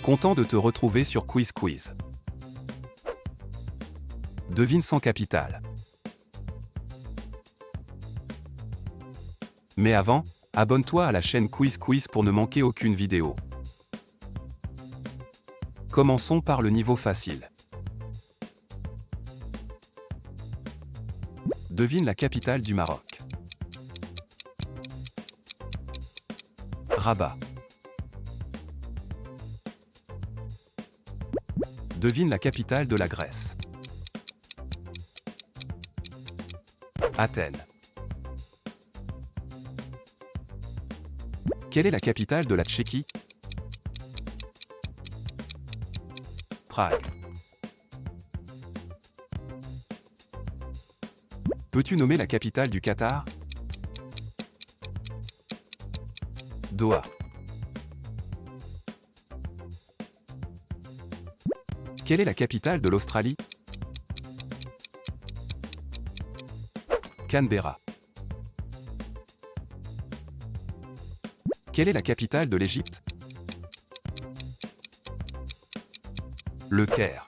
Content de te retrouver sur Quiz Quiz. Devine sans capitale. Mais avant, abonne-toi à la chaîne Quiz Quiz pour ne manquer aucune vidéo. Commençons par le niveau facile. Devine la capitale du Maroc. Rabat. Devine la capitale de la Grèce. Athènes. Quelle est la capitale de la Tchéquie? Prague. Peux-tu nommer la capitale du Qatar? Doha. Quelle est la capitale de l'Australie? Canberra. Quelle est la capitale de l'Égypte? Le Caire.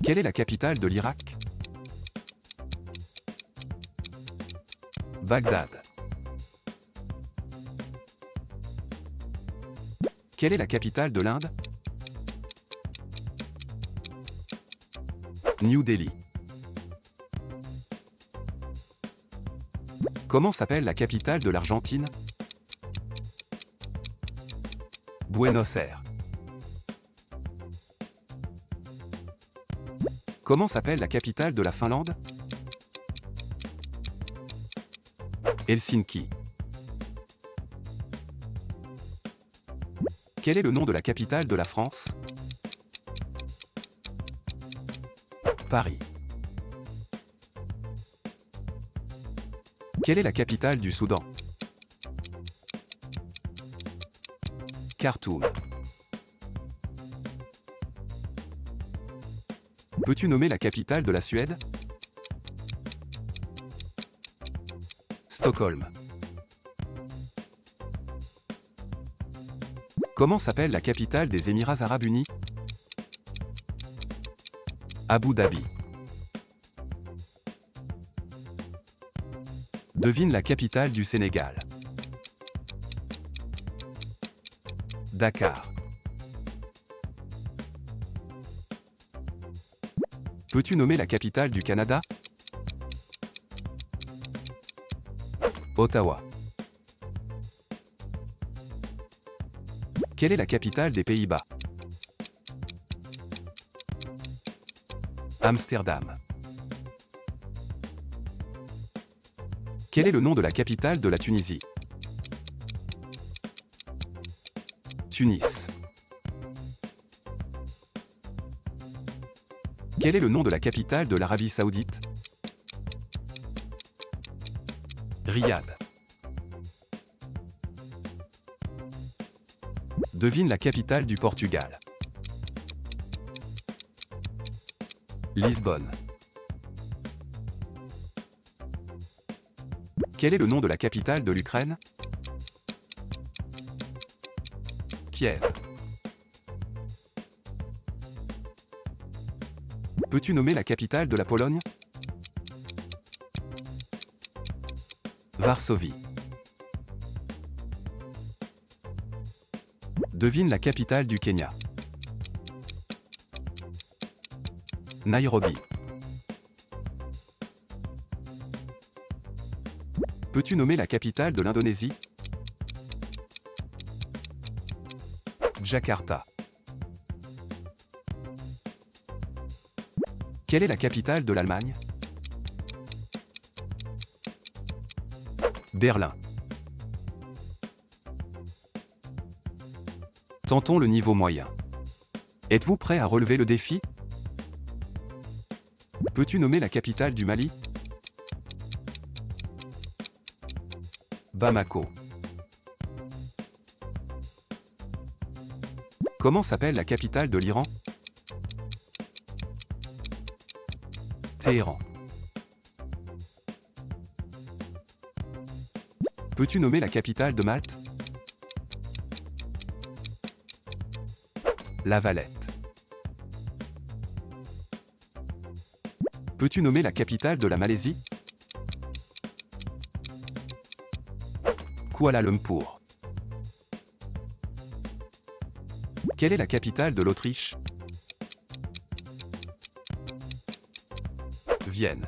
Quelle est la capitale de l'Irak? Bagdad. Quelle est la capitale de l'Inde? New Delhi. Comment s'appelle la capitale de l'Argentine? Buenos Aires. Comment s'appelle la capitale de la Finlande? Helsinki. Quel est le nom de la capitale de la France? Paris. Quelle est la capitale du Soudan? Khartoum. Peux-tu nommer la capitale de la Suède? Stockholm. Comment s'appelle la capitale des Émirats arabes unis? Abu Dhabi. Devine la capitale du Sénégal. Dakar. Peux-tu nommer la capitale du Canada? Ottawa. Quelle est la capitale des Pays-Bas? Amsterdam. Quel est le nom de la capitale de la Tunisie? Tunis. Quel est le nom de la capitale de l'Arabie Saoudite? Riyad. Devine la capitale du Portugal. Lisbonne. Quel est le nom de la capitale de l'Ukraine? Kiev. Peux-tu nommer la capitale de la Pologne? Varsovie. Devine la capitale du Kenya. Nairobi. Peux-tu nommer la capitale de l'Indonésie? Jakarta. Quelle est la capitale de l'Allemagne? Berlin. Tentons le niveau moyen. Êtes-vous prêt à relever le défi? Peux-tu nommer la capitale du Mali? Bamako. Comment s'appelle la capitale de l'Iran? Téhéran. Peux-tu nommer la capitale de Malte? La Valette. Peux-tu nommer la capitale de la Malaisie? Kuala Lumpur. Quelle est la capitale de l'Autriche? Vienne.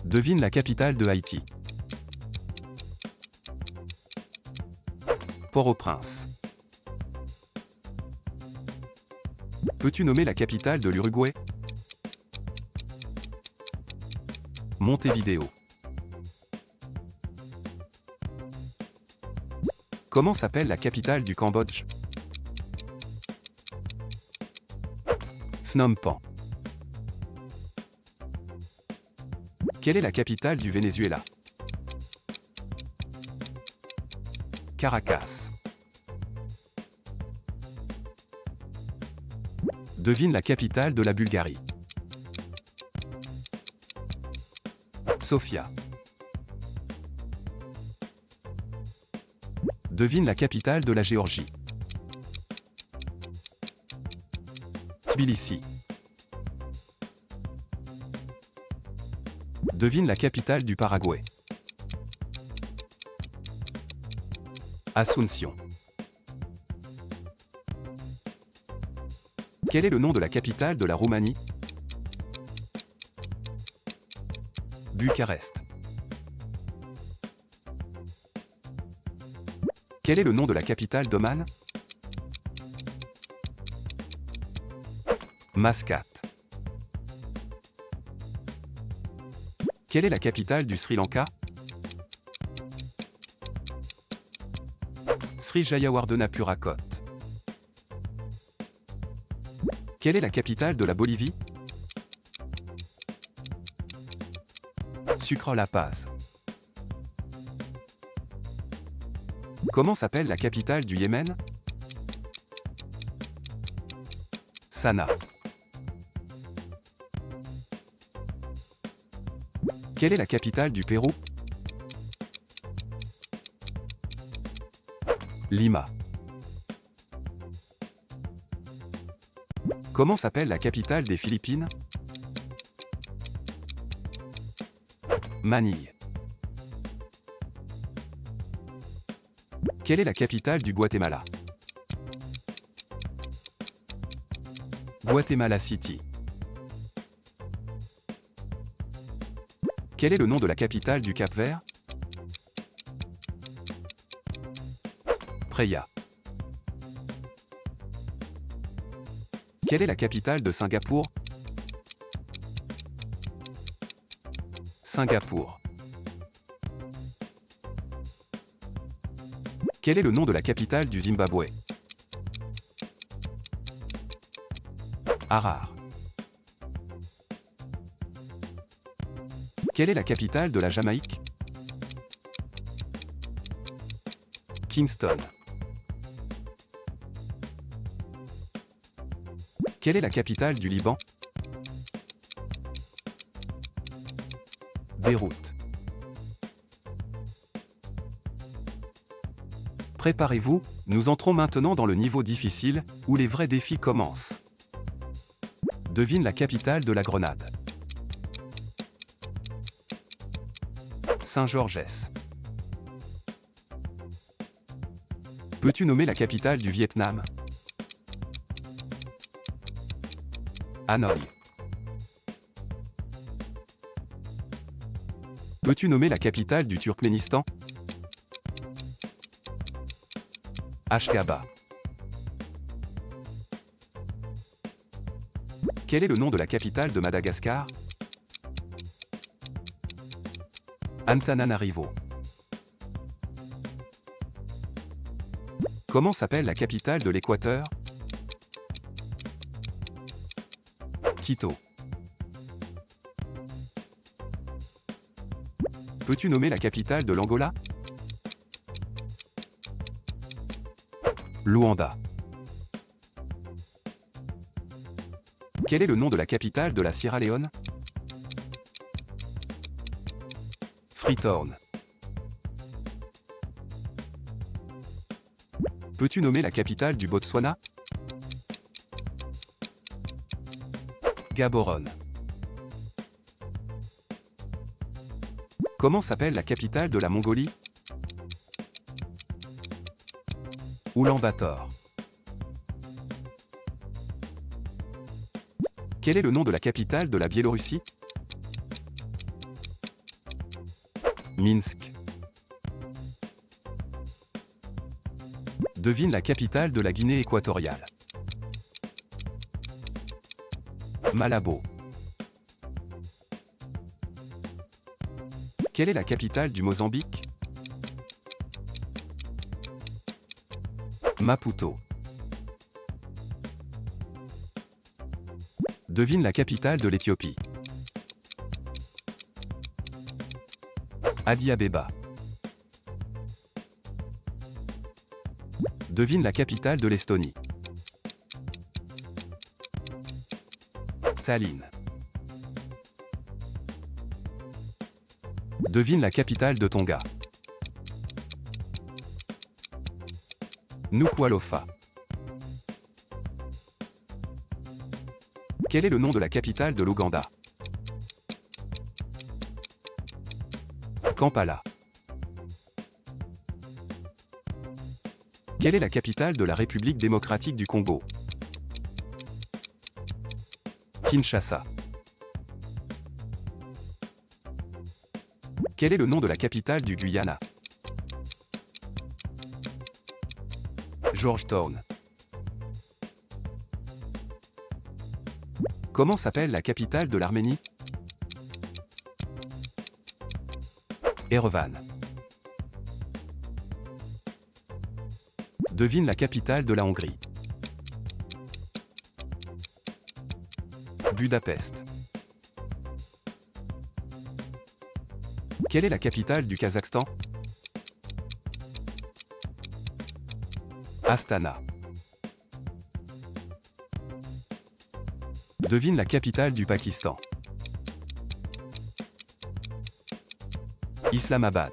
Devine la capitale de Haïti. Port-au-Prince. Peux-tu nommer la capitale de l'Uruguay? Montevideo. Comment s'appelle la capitale du Cambodge? Phnom Penh. Quelle est la capitale du Venezuela? Caracas. Devine la capitale de la Bulgarie. Sofia. Devine la capitale de la Géorgie. Tbilissi. Devine la capitale du Paraguay. Asunción. Quel est le nom de la capitale de la Roumanie? Bucarest. Quel est le nom de la capitale d'Oman? Mascate. Quelle est la capitale du Sri Lanka? Sri Jayawardenepura. Quelle est la capitale de la Bolivie? Sucre La Paz. Comment s'appelle la capitale du Yémen? Sanaa. Quelle est la capitale du Pérou? Lima. Comment s'appelle la capitale des Philippines? Manille. Quelle est la capitale du Guatemala? Guatemala City. Quel est le nom de la capitale du Cap-Vert? Praia. Quelle est la capitale de Singapour? Singapour. Quel est le nom de la capitale du Zimbabwe? Harare. Quelle est la capitale de la Jamaïque? Kingston. Quelle est la capitale du Liban? Beyrouth. Préparez-vous, nous entrons maintenant dans le niveau difficile, où les vrais défis commencent. Devine la capitale de la Grenade. Saint-Georges. Peux-tu nommer la capitale du Vietnam? Hanoï. Peux-tu nommer la capitale du Turkménistan? Ashgabat. Quel est le nom de la capitale de Madagascar? Antananarivo. Comment s'appelle la capitale de l'Équateur? Quito. Peux-tu nommer la capitale de l'Angola? Luanda. Quel est le nom de la capitale de la Sierra Leone? Freetown. Peux-tu nommer la capitale du Botswana? Gaborone. Comment s'appelle la capitale de la Mongolie? Oulan-Bator. Quel est le nom de la capitale de la Biélorussie? Minsk. Devine la capitale de la Guinée équatoriale. Malabo. Quelle est la capitale du Mozambique? Maputo. Devine la capitale de l'Éthiopie. Addis Abeba. Devine la capitale de l'Estonie. Tallinn. Devine la capitale de Tonga. Nuku'alofa. Quel est le nom de la capitale de l'Ouganda? Kampala. Quelle est la capitale de la République démocratique du Congo? Kinshasa. Quel est le nom de la capitale du Guyana? Georgetown. Comment s'appelle la capitale de l'Arménie? Erevan. Devine la capitale de la Hongrie. Budapest. Quelle est la capitale du Kazakhstan? Astana. Devine la capitale du Pakistan. Islamabad.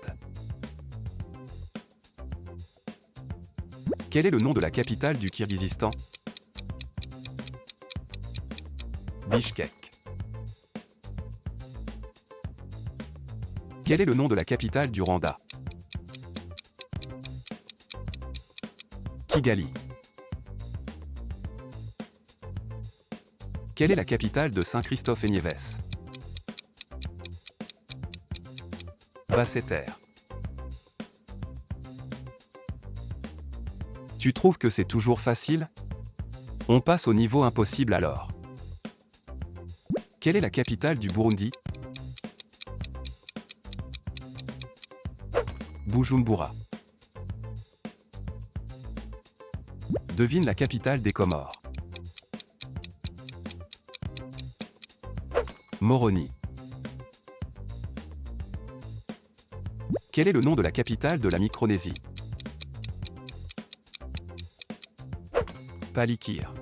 Quel est le nom de la capitale du Kirghizistan? Bishkek. Quel est le nom de la capitale du Rwanda? Kigali. Quelle est la capitale de Saint-Christophe-et-Niévès? Basseterre. Tu trouves que c'est toujours facile? On passe au niveau impossible alors. Quelle est la capitale du Burundi? Bujumbura. Devine la capitale des Comores. Moroni. Quel est le nom de la capitale de la Micronésie? Palikir.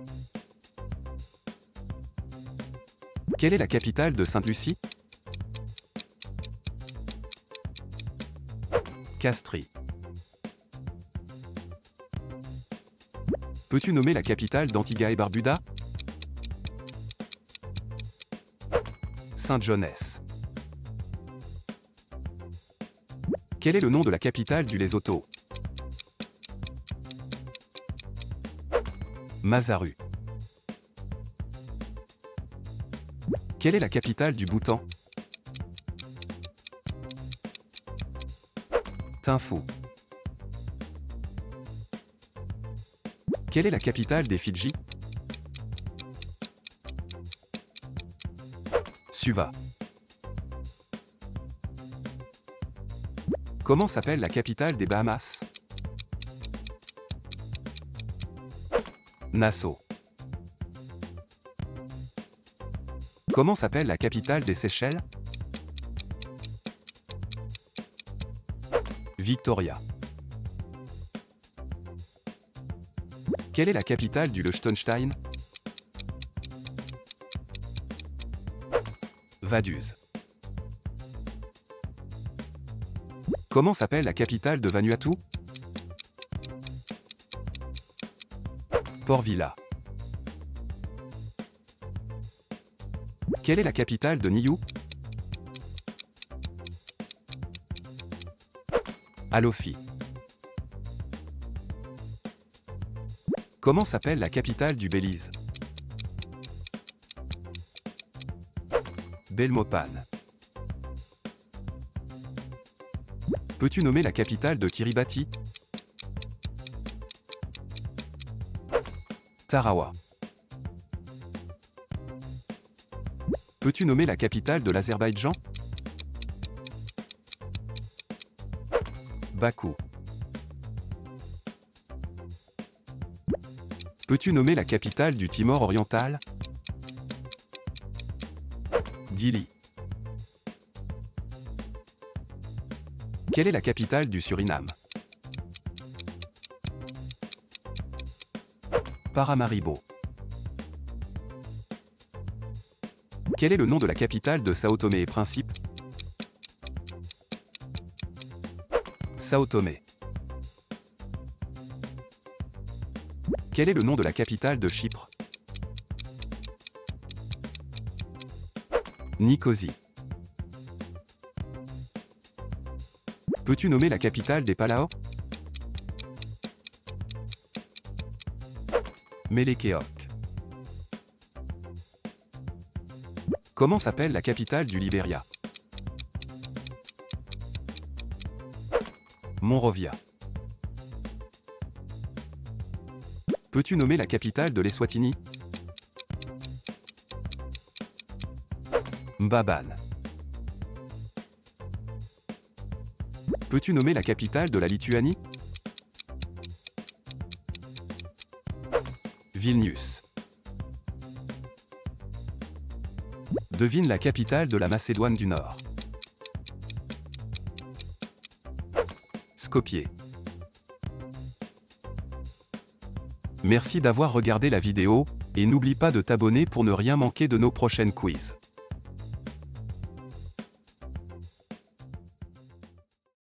Quelle est la capitale de Sainte-Lucie? Castries. Peux-tu nommer la capitale d'Antigua et Barbuda? Saint-Johnès. Quel est le nom de la capitale du Lesotho? Masaru. Quelle est la capitale du Bhoutan? Thimphu. Quelle est la capitale des Fidji? Suva. Comment s'appelle la capitale des Bahamas? Nassau. Comment s'appelle la capitale des Seychelles? Victoria. Quelle est la capitale du Liechtenstein? Vaduz. Comment s'appelle la capitale de Vanuatu? Port Vila. Quelle est la capitale de Niue? Alofi. Comment s'appelle la capitale du Belize? Belmopan. Peux-tu nommer la capitale de Kiribati? Tarawa. Peux-tu nommer la capitale de l'Azerbaïdjan? Bakou. Peux-tu nommer la capitale du Timor oriental? Dili. Quelle est la capitale du Suriname? Paramaribo. Quel est le nom de la capitale de Sao Tomé et Principe? Sao Tomé. Quel est le nom de la capitale de Chypre? Nicosie. Peux-tu nommer la capitale des Palaos? Melekeok. Comment s'appelle la capitale du Libéria? Monrovia. Peux-tu nommer la capitale de l'Eswatini? Mbabane. Peux-tu nommer la capitale de la Lituanie? Vilnius. Devine la capitale de la Macédoine du Nord. Skopje. Merci d'avoir regardé la vidéo, et n'oublie pas de t'abonner pour ne rien manquer de nos prochaines quiz.